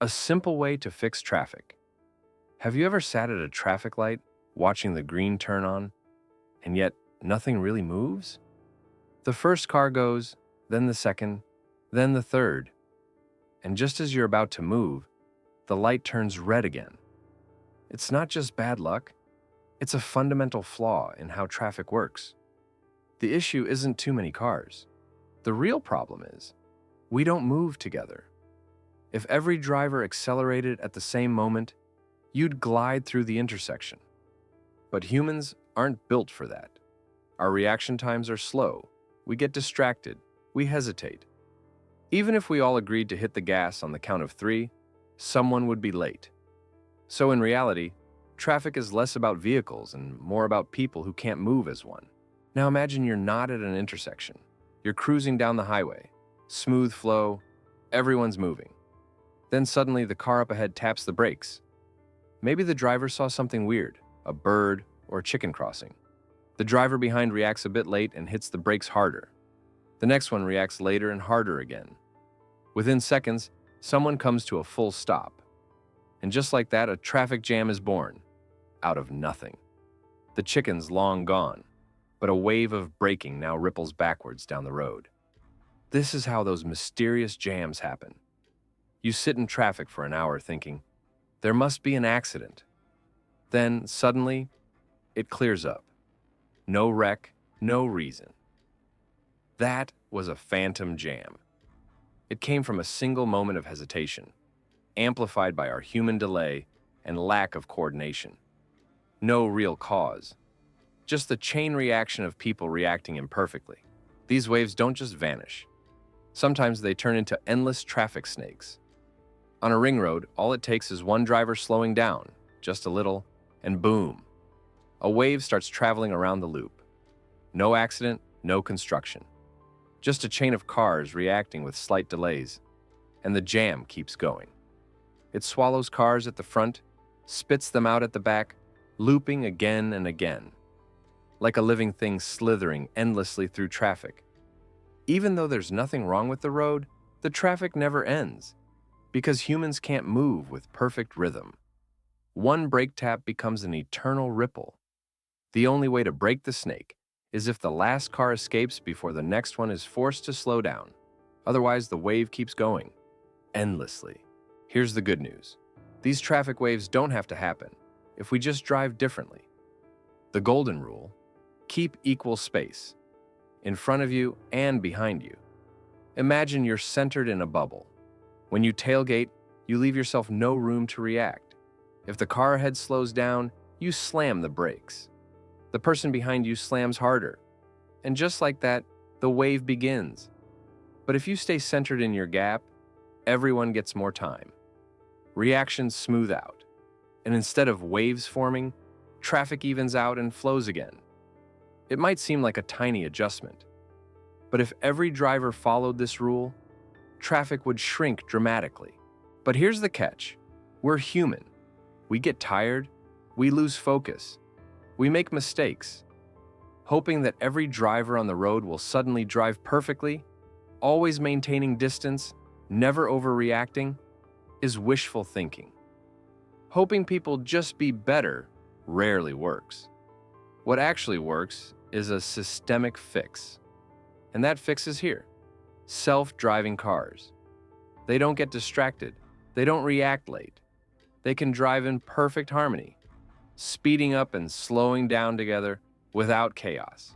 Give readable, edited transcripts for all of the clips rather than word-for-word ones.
A simple way to fix traffic. Have you ever sat at a traffic light watching the green turn on, and yet nothing really moves? The first car goes, then the second, then the third, and just as you're about to move, the light turns red again. It's not just bad luck, it's a fundamental flaw in how traffic works. The issue isn't too many cars. The real problem is, we don't move together. If every driver accelerated at the same moment, you'd glide through the intersection. But humans aren't built for that. Our reaction times are slow. We get distracted. We hesitate. Even if we all agreed to hit the gas on the count of 3, someone would be late. So in reality, traffic is less about vehicles and more about people who can't move as one. Now imagine you're not at an intersection. You're cruising down the highway. Smooth flow. Everyone's moving. Then suddenly the car up ahead taps the brakes. Maybe the driver saw something weird, a bird or a chicken crossing. The driver behind reacts a bit late and hits the brakes harder. The next one reacts later and harder again. Within seconds, someone comes to a full stop. And just like that, a traffic jam is born. Out of nothing. The chicken's long gone, but a wave of braking now ripples backwards down the road. This is how those mysterious jams happen. You sit in traffic for an hour thinking, there must be an accident. Then, suddenly, it clears up. No wreck, no reason. That was a phantom jam. It came from a single moment of hesitation, amplified by our human delay and lack of coordination. No real cause. Just the chain reaction of people reacting imperfectly. These waves don't just vanish. Sometimes they turn into endless traffic snakes. On a ring road, all it takes is one driver slowing down, just a little, and boom. A wave starts traveling around the loop. No accident, no construction. Just a chain of cars reacting with slight delays, and the jam keeps going. It swallows cars at the front, spits them out at the back, looping again and again, like a living thing slithering endlessly through traffic. Even though there's nothing wrong with the road, the traffic never ends, because humans can't move with perfect rhythm. One brake tap becomes an eternal ripple. The only way to break the snake is if the last car escapes before the next one is forced to slow down. Otherwise, the wave keeps going, endlessly. Here's the good news. These traffic waves don't have to happen if we just drive differently. The golden rule: keep equal space, in front of you and behind you. Imagine you're centered in a bubble. When you tailgate, you leave yourself no room to react. If the car ahead slows down, you slam the brakes. The person behind you slams harder. And just like that, the wave begins. But if you stay centered in your gap, everyone gets more time. Reactions smooth out. And instead of waves forming, traffic evens out and flows again. It might seem like a tiny adjustment, but if every driver followed this rule, traffic would shrink dramatically. But here's the catch. We're human. We get tired. We lose focus. We make mistakes. Hoping that every driver on the road will suddenly drive perfectly, always maintaining distance, never overreacting, is wishful thinking. Hoping people just be better rarely works. What actually works is a systemic fix. And that fix is here. Self-driving cars. They don't get distracted. They don't react late. They can drive in perfect harmony, speeding up and slowing down together without chaos.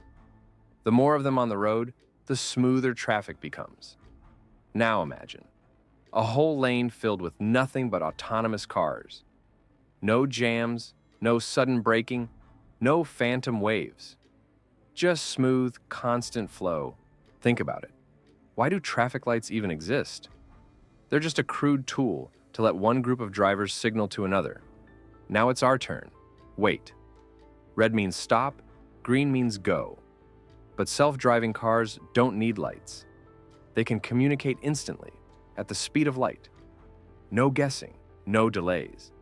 The more of them on the road, the smoother traffic becomes. Now imagine a whole lane filled with nothing but autonomous cars. No jams, no sudden braking, no phantom waves. Just smooth, constant flow. Think about it. Why do traffic lights even exist? They're just a crude tool to let one group of drivers signal to another. Now it's our turn. Wait. Red means stop, green means go. But self-driving cars don't need lights. They can communicate instantly, at the speed of light. No guessing, no delays.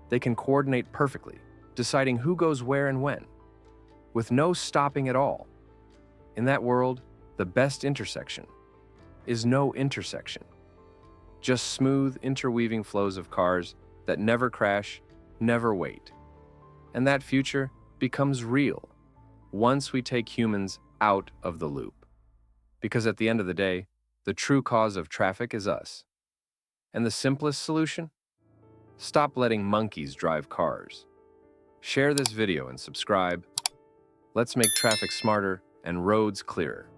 They can coordinate perfectly, deciding who goes where and when, with no stopping at all. In that world, the best intersection is no intersection. just smooth, interweaving flows of cars that never crash, never wait. And that future becomes real once we take humans out of the loop. Because at the end of the day, the true cause of traffic is us. And the simplest solution? Stop letting monkeys drive cars. Share this video and subscribe. Let's make traffic smarter and roads clearer.